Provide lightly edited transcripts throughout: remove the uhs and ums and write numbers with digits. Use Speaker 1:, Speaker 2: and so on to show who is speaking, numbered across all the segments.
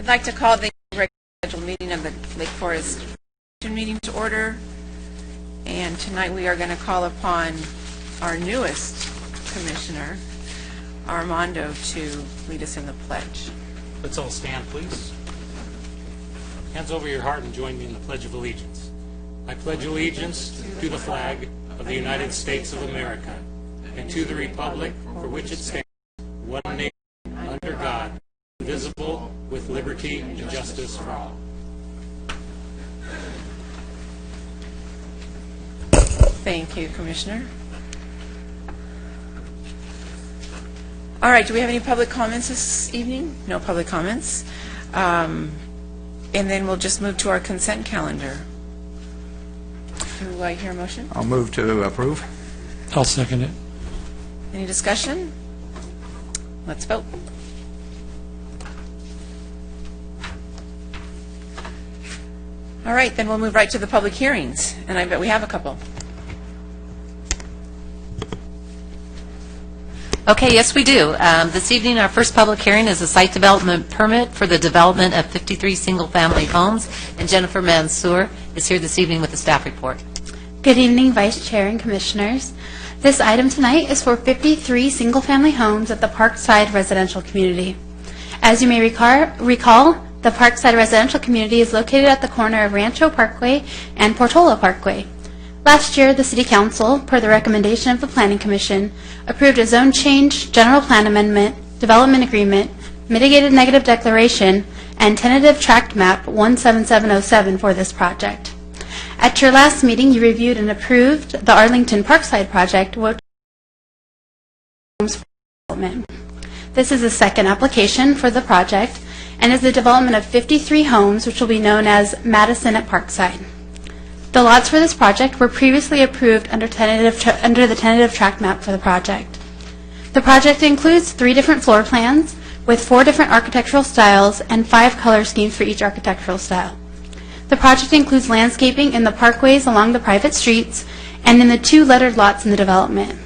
Speaker 1: I'd like to call the regular scheduled meeting of the Lake Forest meeting to order. And tonight we are going to call upon our newest commissioner, Armando, to lead us in the pledge.
Speaker 2: Let's all stand, please. Hands over your heart and join me in the Pledge of Allegiance. I pledge allegiance to the flag of the United States of America and to the republic for which it stands, one nation, under God, indivisible, with liberty and justice for all.
Speaker 1: Thank you, Commissioner. All right, do we have any public comments this evening? No public comments. And then we'll just move to our consent calendar. Do I hear a motion?
Speaker 3: I'll move to approve.
Speaker 2: I'll second it.
Speaker 1: Any discussion? Let's vote. All right, then we'll move right to the public hearings, and I bet we have a couple.
Speaker 4: Okay, yes we do. This evening our first public hearing is a site development permit for the development of 53 single-family homes, and Jennifer Mansour is here this evening with the staff report.
Speaker 5: Good evening, Vice Chair and Commissioners. This item tonight is for 53 single-family homes at the Parkside Residential Community. As you may recall, the Parkside Residential Community is located at the corner of Rancho Parkway and Portola Parkway. Last year, the City Council, per the recommendation of the Planning Commission, approved a zone change, general plan amendment, development agreement, mitigated negative declaration, and tentative tract map 17707 for this project. At your last meeting, you reviewed and approved the Arlington Parkside project, which is development. This is the second application for the project and is the development of 53 homes, which will be known as Madison at Parkside. The lots for this project were previously approved under the tentative tract map for the project. The project includes 3 different floor plans with 4 different architectural styles and 5 color schemes for each architectural style. The project includes landscaping in the parkways along the private streets and in the 2 lettered lots in the development.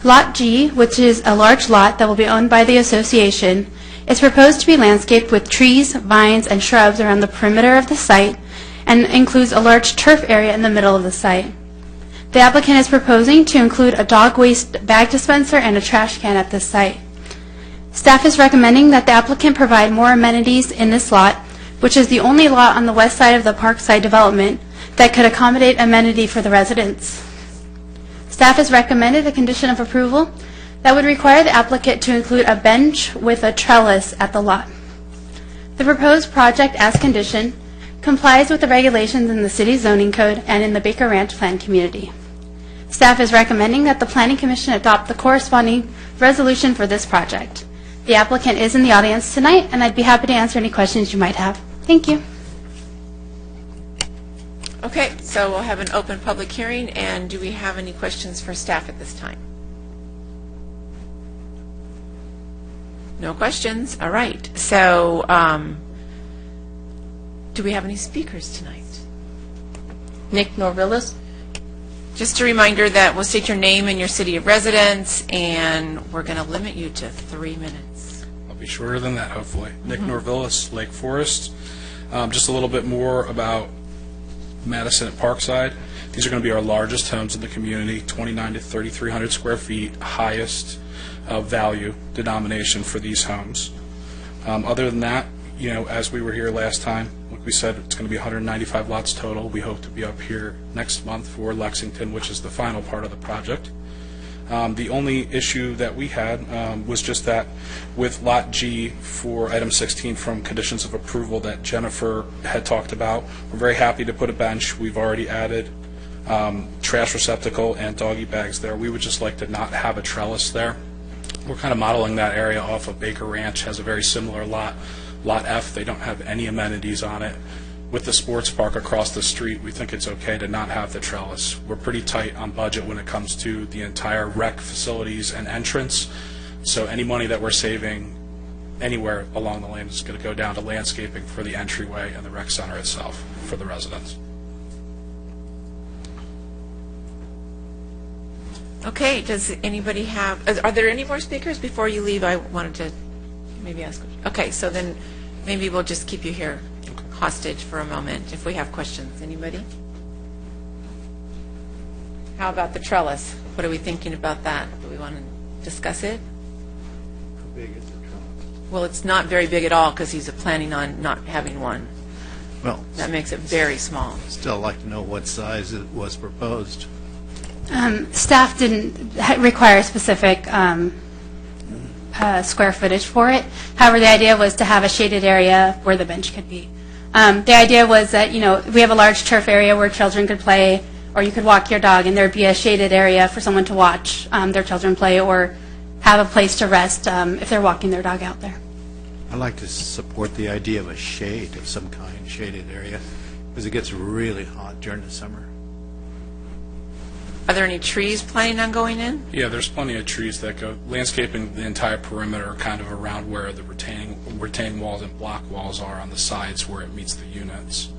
Speaker 5: Lot G, which is a large lot that will be owned by the association, is proposed to be landscaped with trees, vines, and shrubs around the perimeter of the site and includes a large turf area in the middle of the site. The applicant is proposing to include a dog waste bag dispenser and a trash can at this site. Staff is recommending that the applicant provide more amenities in this lot, which is the only lot on the west side of the Parkside development that could accommodate amenity for the residents. Staff has recommended a condition of approval that would require the applicant to include a bench with a trellis at the lot. The proposed project, as conditioned, complies with the regulations in the City Zoning Code and in the Baker Ranch Plan Community. Staff is recommending that the Planning Commission adopt the corresponding resolution for this project. The applicant is in the audience tonight, and I'd be happy to answer any questions you might have. Thank you.
Speaker 1: Okay, so we'll have an open public hearing, and do we have any questions for staff at this time? No questions? All right. So, do we have any speakers tonight?
Speaker 4: Nick Norvillis.
Speaker 1: Just a reminder that we'll state your name and your city of residence, and we're going to limit you to 3 minutes.
Speaker 6: I'll be shorter than that, hopefully. Nick Norvillis, Lake Forest. Just a little bit more about Madison at Parkside. These are going to be our largest homes in the community, 29 to 3,300 square feet, highest value denomination for these homes. Other than that, you know, as we were here last time, like we said, it's going to be 195 lots total. We hope to be up here next month for Lexington, which is the final part of the project. The only issue that we had was just that with Lot G for item 16 from conditions of approval that Jennifer had talked about, we're very happy to put a bench. We've already added trash receptacle and doggy bags there. We would just like to not have a trellis there. We're kind of modeling that area off of Baker Ranch, has a very similar lot. Lot F, they don't have any amenities on it. With the sports park across the street, we think it's okay to not have the trellis. We're pretty tight on budget when it comes to the entire rec facilities and entrance, so any money that we're saving anywhere along the lane is going to go down to landscaping for the entryway and the rec center itself for the residents.
Speaker 1: Okay, does anybody have, are there any more speakers before you leave? I wanted to maybe ask. Okay, so then maybe we'll just keep you here hostage for a moment if we have questions. Anybody? How about the trellis? What are we thinking about that? Do we want to discuss it?
Speaker 3: How big is the trellis?
Speaker 1: Well, it's not very big at all because he's planning on not having one.
Speaker 3: Well,
Speaker 1: That makes it very small.
Speaker 3: still like to know what size it was proposed.
Speaker 5: Staff didn't require specific square footage for it. However, the idea was to have a shaded area where the bench could be. The idea was that, we have a large turf area where children could play, or you could walk your dog, and there'd be a shaded area for someone to watch their children play or have a place to rest if they're walking their dog out there.
Speaker 3: I'd like to support the idea of a shade of some kind, shaded area, because it gets really hot during the summer.
Speaker 1: Are there any trees planning on going in?
Speaker 6: Yeah, there's plenty of trees that go, landscaping the entire perimeter kind of around where the retaining walls and block walls are on the sides where it meets the units.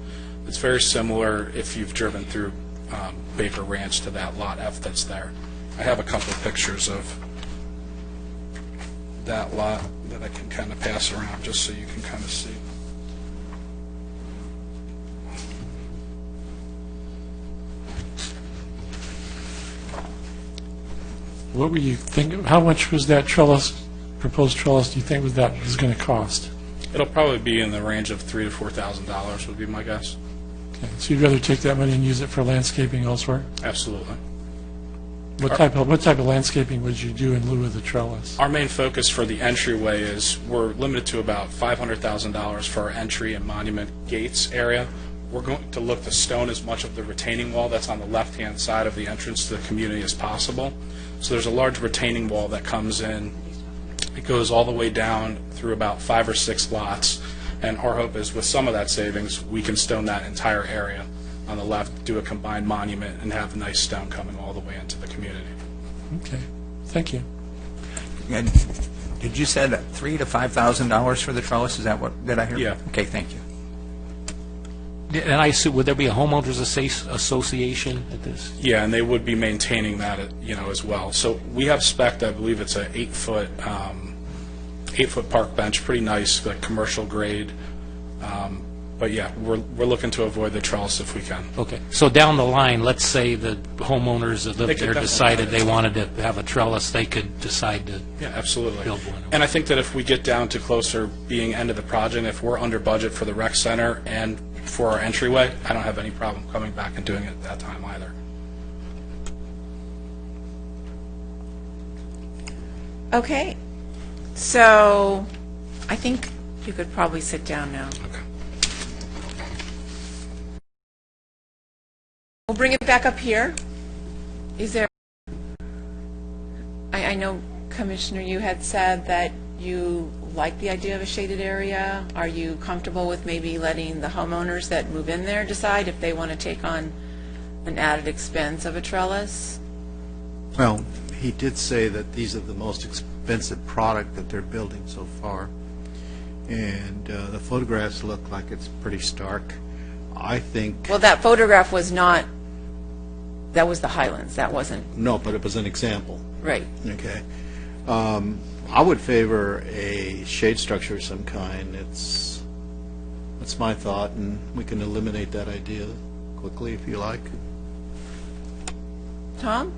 Speaker 6: It's very similar if you've driven through Baker Ranch to that Lot F that's there. I have a couple of pictures of that lot that I can kind of pass around just so you can kind of see.
Speaker 7: What were you thinking, how much was that trellis, proposed trellis, do you think was going to cost?
Speaker 6: It'll probably be in the range of $3,000 to $4,000 would be my guess.
Speaker 7: Okay, so you'd rather take that money and use it for landscaping elsewhere?
Speaker 6: Absolutely.
Speaker 7: What type of landscaping would you do in lieu of the trellis?
Speaker 6: Our main focus for the entryway is we're limited to about $500,000 for our entry and monument gates area. We're going to look to stone as much of the retaining wall that's on the left-hand side of the entrance to the community as possible. So there's a large retaining wall that comes in. It goes all the way down through about 5 or 6 lots, and our hope is with some of that savings, we can stone that entire area on the left, do a combined monument, and have nice stone coming all the way into the community.
Speaker 7: Okay, thank you.
Speaker 8: And did you say that $3,000 to $5,000 for the trellis? Is that what, did I hear?
Speaker 6: Yeah.
Speaker 8: Okay, thank you.
Speaker 9: And I assume, would there be a homeowners association at this?
Speaker 6: Yeah, and they would be maintaining that, as well. So we have spec'd, I believe it's a 8-foot park bench, pretty nice, like commercial grade. But yeah, we're looking to avoid the trellis if we can.
Speaker 9: Okay, so down the line, let's say the homeowners that
Speaker 6: They
Speaker 9: lived
Speaker 6: could
Speaker 9: there
Speaker 6: definitely
Speaker 9: decided
Speaker 6: have
Speaker 9: they
Speaker 6: it.
Speaker 9: wanted to have a trellis, they could decide to
Speaker 6: Yeah, absolutely.
Speaker 9: build one.
Speaker 6: And I think that if we get down to closer being end of the project, if we're under budget for the rec center and for our entryway, I don't have any problem coming back and doing it at that time either.
Speaker 1: Okay, so I think you could probably sit down now.
Speaker 6: Okay.
Speaker 1: We'll bring it back up here. Is there, I know, Commissioner, you had said that you like the idea of a shaded area. Are you comfortable with maybe letting the homeowners that move in there decide if they want to take on an added expense of a trellis?
Speaker 3: Well, he did say that these are the most expensive product that they're building so far. And the photographs look like it's pretty stark. I think,
Speaker 1: Well, that photograph was not, that was the Highlands. That wasn't,
Speaker 3: no, but it was an example.
Speaker 1: right.
Speaker 3: Okay. I would favor a shade structure of some kind. That's my thought, and we can eliminate that idea quickly if you like.
Speaker 1: Tom?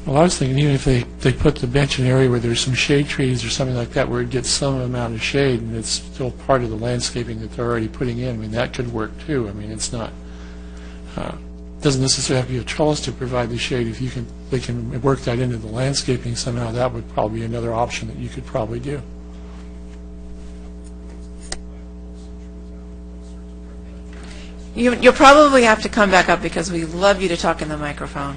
Speaker 7: Well, I was thinking even if they put the bench in an area where there's some shade trees or something like that, where it gets some amount of shade and it's still part of the landscaping that they're already putting in, I mean, that could work too. I mean, it's not, doesn't necessarily have to be a trellis to provide the shade. If they can work that into the landscaping somehow, that would probably be another option that you could probably do.
Speaker 1: You'll probably have to come back up because we love you to talk in the microphone.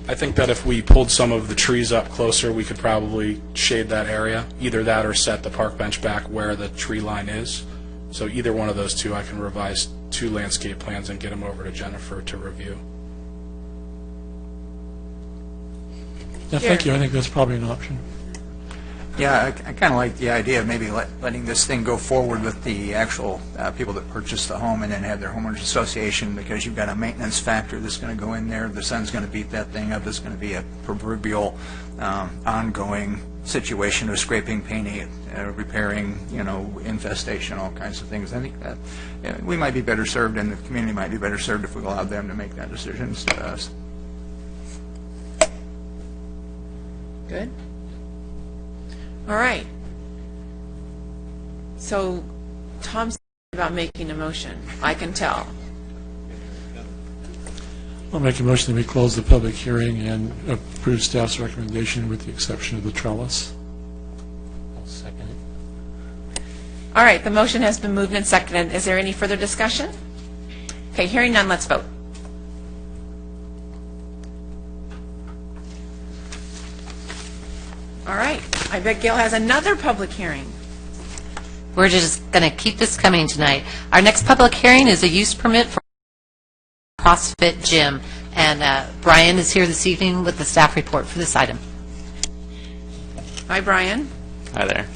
Speaker 6: I think that if we pulled some of the trees up closer, we could probably shade that area, either that or set the park bench back where the tree line is. So either one of those two, I can revise 2 landscape plans and get them over to Jennifer to review.
Speaker 7: Yeah, thank you. I think that's probably an option.
Speaker 8: Yeah, I kind of like the idea of maybe letting this thing go forward with the actual people that purchase the home and then have their homeowners association, because you've got a maintenance factor that's going to go in there. The sun's going to beat that thing up. It's going to be a proverbial ongoing situation of scraping, painting, repairing, infestation, all kinds of things. I think that we might be better served, and the community might be better served if we allowed them to make that decision instead of us.
Speaker 1: Good? All right. So Tom's about making a motion, I can tell.
Speaker 7: I'll make a motion that we close the public hearing and approve staff's recommendation with the exception of the trellis.
Speaker 9: I'll second it.
Speaker 1: All right, the motion has been moved and seconded. Is there any further discussion? Okay, hearing none, let's vote. All right, I bet Gail has another public hearing.
Speaker 4: We're just going to keep this coming tonight. Our next public hearing is a use permit for Crossfit Gym, and Brian is here this evening with the staff report for this item.
Speaker 1: Hi, Brian.
Speaker 10: Hi there.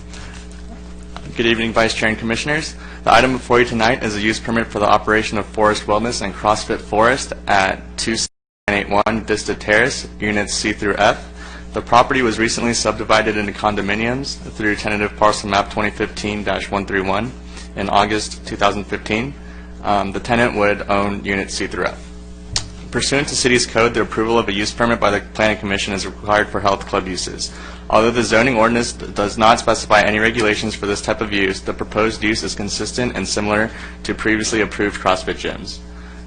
Speaker 10: Good evening, Vice Chair and Commissioners. The item before you tonight is a use permit for the operation of Forest Wellness and CrossFit Forest at 2981 Vista Terrace, Units C through F. The property was recently subdivided into condominiums through tentative parcel map 2015-131 in August 2015. The tenant would own Unit C through F. Pursuant to City's code, the approval of a use permit by the Planning Commission is required for health club uses. Although the zoning ordinance does not specify any regulations for this type of use, the proposed use is consistent and similar to previously approved CrossFit gyms.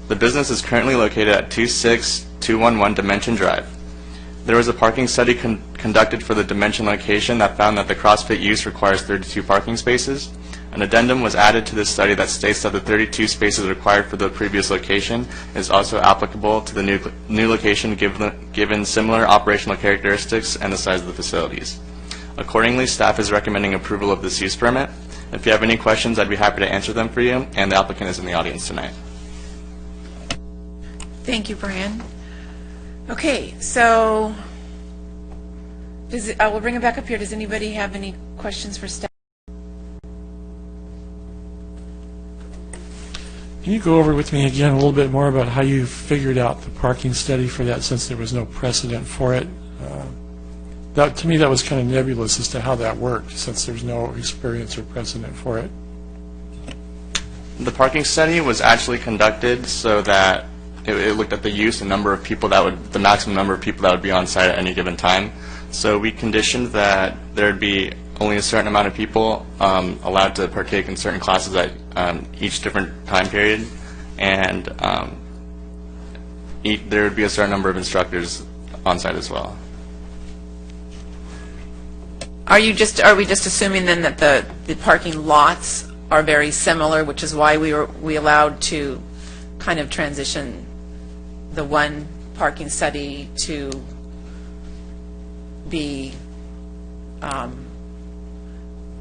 Speaker 10: The business is currently located at 26211 Dimension Drive. There was a parking study conducted for the Dimension location that found that the CrossFit use requires 32 parking spaces. An addendum was added to this study that states that the 32 spaces required for the previous location is also applicable to the new location given similar operational characteristics and the size of the facilities. Accordingly, staff is recommending approval of this use permit. If you have any questions, I'd be happy to answer them for you, and the applicant is in the audience tonight.
Speaker 1: Thank you, Brian. Okay, so we'll bring it back up here. Does anybody have any questions for staff?
Speaker 7: Can you go over with me again a little bit more about how you figured out the parking study for that, since there was no precedent for it? To me, that was kind of nebulous as to how that worked, since there's no experience or precedent for it.
Speaker 10: The parking study was actually conducted so that it looked at the use and number of people the maximum number of people that would be on site at any given time. So we conditioned that there would be only a certain amount of people allowed to partake in certain classes at each different time period, and there would be a certain number of instructors on site as well.
Speaker 1: Are we just assuming then that the parking lots are very similar, which is why we allowed to kind of transition the one parking study to be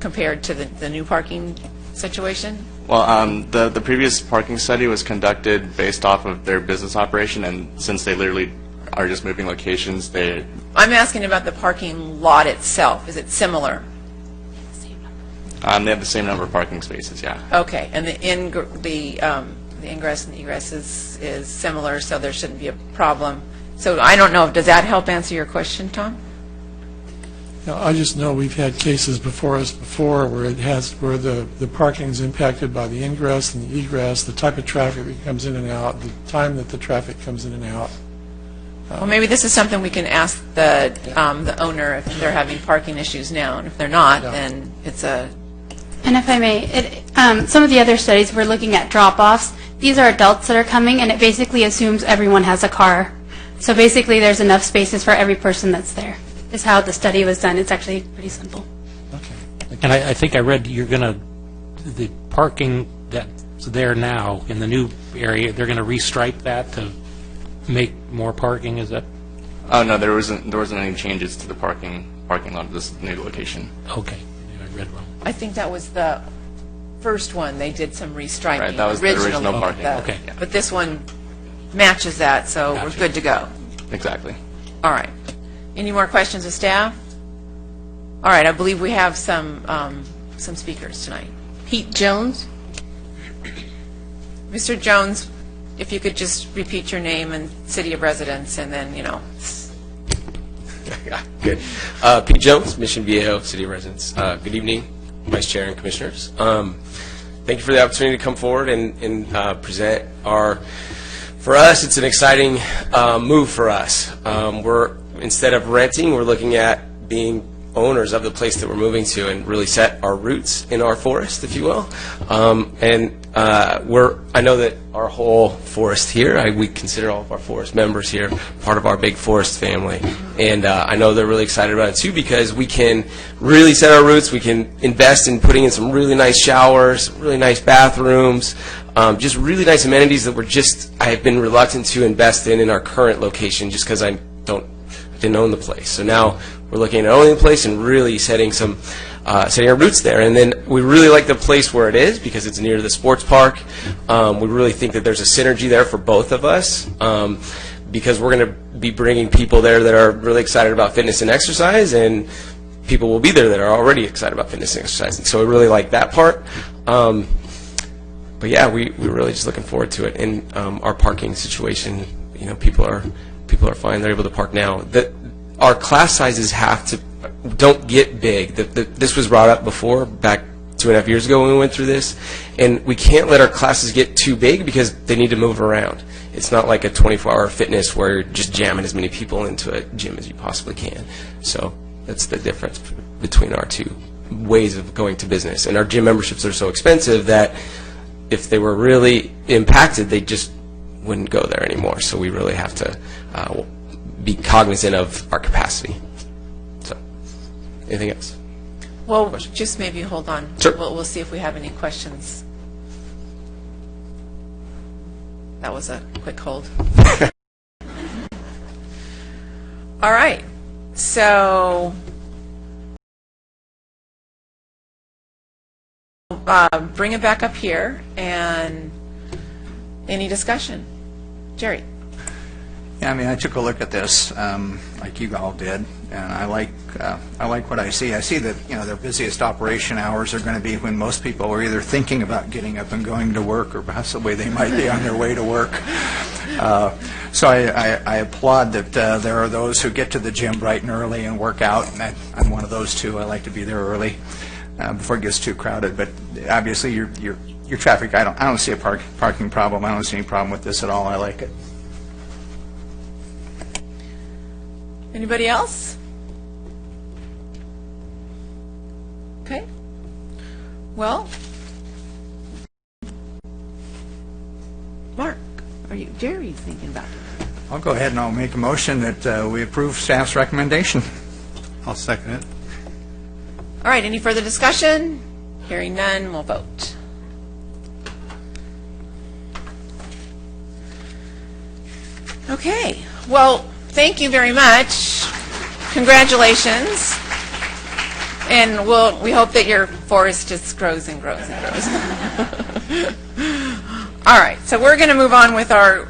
Speaker 1: compared to the new parking situation?
Speaker 10: Well, the previous parking study was conducted based off of their business operation, and since they literally are just moving locations,
Speaker 1: I'm asking about the parking lot itself. Is it similar?
Speaker 10: they have the same number of parking spaces, yeah.
Speaker 1: Okay, and the ingress and egress is similar, so there shouldn't be a problem. So I don't know, does that help answer your question, Tom?
Speaker 7: Now, I just know we've had cases before us where where the parking is impacted by the ingress and the egress, the type of traffic that comes in and out, the time that the traffic comes in and out.
Speaker 1: Well, maybe this is something we can ask the owner if they're having parking issues now, and if they're not, then it's a...
Speaker 5: And if I may, some of the other studies, we're looking at drop-offs. These are adults that are coming, and it basically assumes everyone has a car. So basically, there's enough spaces for every person that's there, is how the study was done. It's actually pretty simple.
Speaker 9: Okay. And I think I read the parking that's there now in the new area, they're going to restripe that to make more parking, is that?
Speaker 10: Oh, no, there wasn't any changes to the parking lot of this new location.
Speaker 9: Okay. I read wrong.
Speaker 1: I think that was the first one. They did some restriping.
Speaker 10: Right, that was the original parking.
Speaker 9: Okay.
Speaker 10: Yeah.
Speaker 1: But this one matches that, so we're good to go.
Speaker 10: Exactly.
Speaker 1: All right. Any more questions of staff? All right, I believe we have some speakers tonight. Pete Jones? Mr. Jones, if you could just repeat your name and city of residence, and then,
Speaker 11: Good. Pete Jones, Mission Viejo, City of Residents. Good evening, Vice Chair and Commissioners. Thank you for the opportunity to come forward and present our. For us, it's an exciting move for us. Instead of renting, we're looking at being owners of the place that we're moving to and really set our roots in our forest, if you will. I know that our whole forest here, we consider all of our forest members here part of our big forest family. And I know they're really excited about it too, because we can really set our roots. We can invest in putting in some really nice showers, really nice bathrooms, just really nice amenities that I have been reluctant to invest in our current location just because I didn't own the place. So now we're looking at owning the place and really setting our roots there. And then we really like the place where it is because it's near the sports park. We really think that there's a synergy there for both of us because we're going to be bringing people there that are really excited about fitness and exercise, and people will be there that are already excited about fitness and exercise. And so we really like that part. But yeah, we're really just looking forward to it. And our parking situation, people are fine. They're able to park now. Our class sizes don't get big. This was brought up before, back 2.5 years ago when we went through this, and we can't let our classes get too big because they need to move around. It's not like a 24-hour fitness where you're just jamming as many people into a gym as you possibly can. So that's the difference between our two ways of going to business. And our gym memberships are so expensive that if they were really impacted, they just wouldn't go there anymore. So we really have to be cognizant of our capacity. So, anything else?
Speaker 1: Well, just maybe hold on.
Speaker 11: Sure.
Speaker 1: We'll see if we have any questions. That was a quick hold. All right. So, bring it back up here, and any discussion? Jerry?
Speaker 8: Yeah, I took a look at this, like you all did, and I like what I see. I see that their busiest operation hours are going to be when most people are either thinking about getting up and going to work, or possibly they might be on their way to work. So I applaud that there are those who get to the gym bright and early and work out, and I'm one of those too. I like to be there early before it gets too crowded. But obviously, your traffic, I don't see a parking problem. I don't see any problem with this at all. I like it.
Speaker 1: Anybody else? Okay. Well, Mark, Jerry's thinking about it.
Speaker 8: I'll go ahead and I'll make a motion that we approve staff's recommendation.
Speaker 3: I'll second it.
Speaker 1: All right, any further discussion? Hearing none, we'll vote. Okay, well, thank you very much. Congratulations. And we hope that your forest just grows and grows and grows. All right, so we're going to move on with our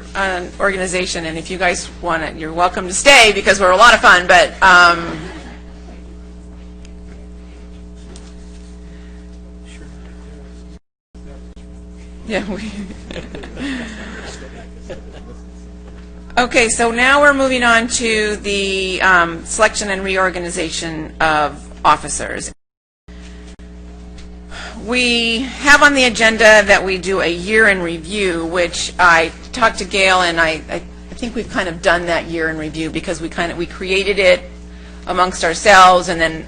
Speaker 1: organization, and if you guys want it, you're welcome to stay because we're a lot of fun, but yeah, okay, so now we're moving on to the selection and reorganization of officers. We have on the agenda that we do a year in review, which I talked to Gail, and I think we've kind of done that year in review because we created it amongst ourselves, and then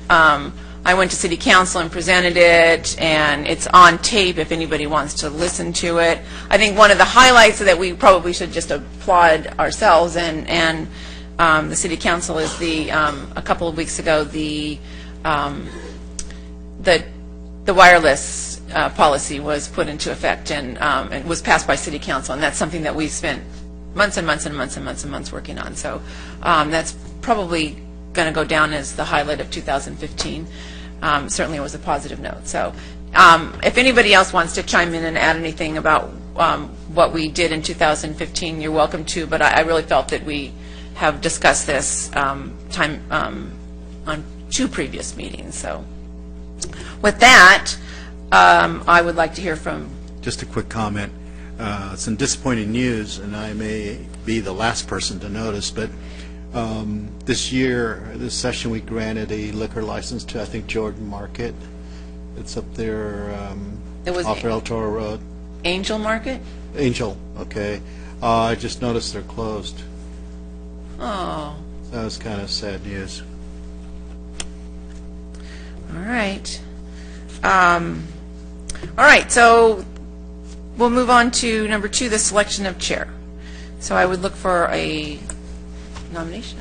Speaker 1: I went to City Council and presented it, and it's on tape if anybody wants to listen to it. I think one of the highlights that we probably should just applaud ourselves and the City Council is a couple of weeks ago, the wireless policy was put into effect, and it was passed by City Council, and that's something that we spent months and months and months and months and months working on. So that's probably going to go down as the highlight of 2015. Certainly it was a positive note. So if anybody else wants to chime in and add anything about what we did in 2015, you're welcome to, but I really felt that we have discussed this on 2 previous meetings. So with that, I would like to hear from...
Speaker 3: Just a quick comment. Some disappointing news, and I may be the last person to notice, but This session, we granted a liquor license to, I think, Jordan Market. It's up there
Speaker 1: It was
Speaker 3: off El Toro Road.
Speaker 1: Angel Market?
Speaker 3: Angel, okay. I just noticed they're closed.
Speaker 1: Oh,
Speaker 3: That was kind of sad news.
Speaker 1: all right. All right, so we'll move on to number 2, the selection of chair. So I would look for a nomination.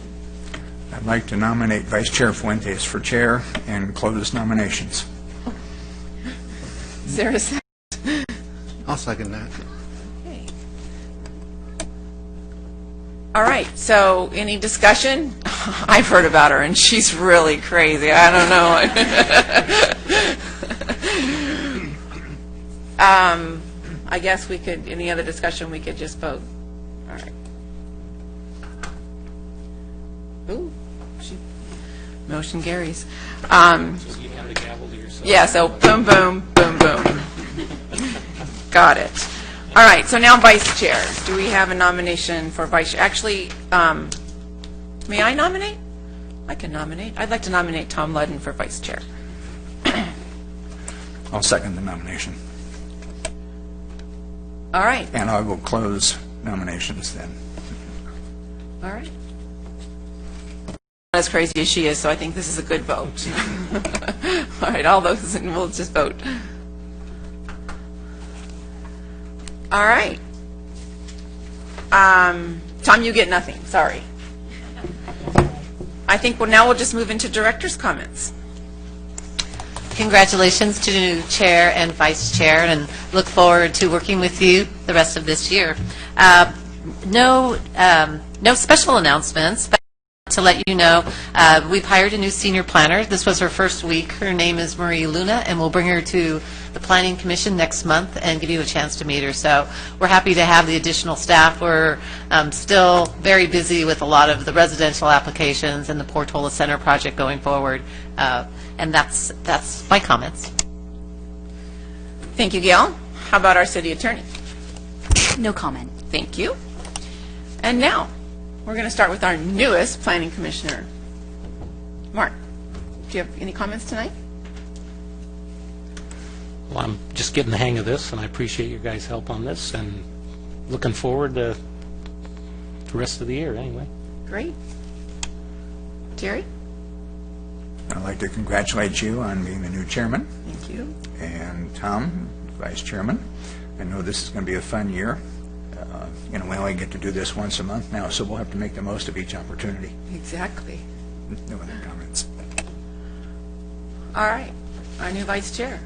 Speaker 8: I'd like to nominate Vice Chair Fuentes for chair and close nominations.
Speaker 1: Is there a second?
Speaker 3: I'll second that.
Speaker 1: Okay. All right, so any discussion? I've heard about her, and she's really crazy. I don't know. I guess we could, any other discussion, we could just vote. All right. Ooh, motion carries.
Speaker 2: You hand the gavel to yourself.
Speaker 1: Yeah, so boom, boom, boom, boom. Got it. All right, so now vice chair. Do we have a nomination for vice chair? Actually, may I nominate? I can nominate. I'd like to nominate Tom Ludden for vice chair.
Speaker 8: I'll second the nomination.
Speaker 1: All right,
Speaker 8: And I will close nominations then.
Speaker 1: all right. Not as crazy as she is, so I think this is a good vote. All right, all those, and we'll just vote. All right. Tom, you get nothing, sorry. I think now we'll just move into director's comments.
Speaker 4: Congratulations to the new chair and vice chair, and look forward to working with you the rest of this year. No special announcements, but to let you know, we've hired a new senior planner. This was her first week. Her name is Marie Luna, and we'll bring her to the Planning Commission next month and give you a chance to meet her. So we're happy to have the additional staff. We're still very busy with a lot of the residential applications and the Portola Center project going forward. And that's my comments.
Speaker 1: Thank you, Gail. How about our city attorney?
Speaker 12: No comment.
Speaker 1: Thank you. And now, we're going to start with our newest planning commissioner. Mark, do you have any comments tonight?
Speaker 9: Well, I'm just getting the hang of this, and I appreciate your guys' help on this, and looking forward to the rest of the year, anyway.
Speaker 1: Great. Terry?
Speaker 8: I'd like to congratulate you on being the new chairman,
Speaker 1: Thank you.
Speaker 8: and Tom, vice chairman. I know this is going to be a fun year. We only get to do this once a month now, so we'll have to make the most of each opportunity.
Speaker 1: Exactly.
Speaker 8: No other comments.
Speaker 1: All right. Our new vice chair.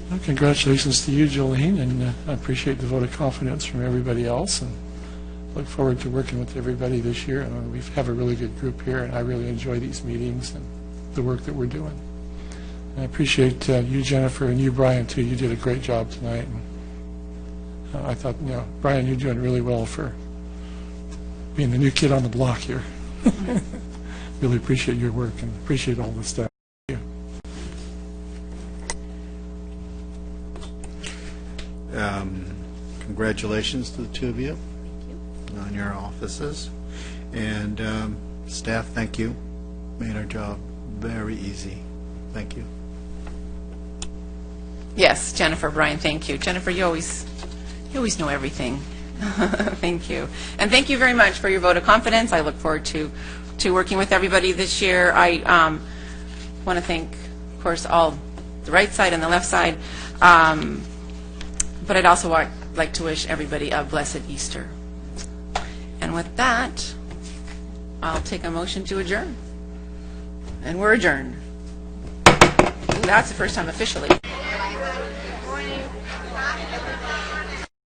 Speaker 7: Well, congratulations to you, Jolene, and I appreciate the vote of confidence from everybody else, and look forward to working with everybody this year. We have a really good group here, and I really enjoy these meetings and the work that we're doing. And I appreciate you, Jennifer, and you, Brian, too. You did a great job tonight. And, I thought, Brian, you're doing really well for being the new kid on the block here. Really appreciate your work and appreciate all the staff. Thank you.
Speaker 3: Congratulations to the two of you on your offices. And staff, thank you. Made our job very easy. Thank you.
Speaker 1: Yes, Jennifer, Brian, thank you. Jennifer, you always know everything. Thank you. And thank you very much for your vote of confidence. I look forward to working with everybody this year. I want to thank, of course, all the right side and the left side. But I'd also like to wish everybody a blessed Easter. And with that, I'll take a motion to adjourn. And we're adjourned. Ooh, that's the first time officially.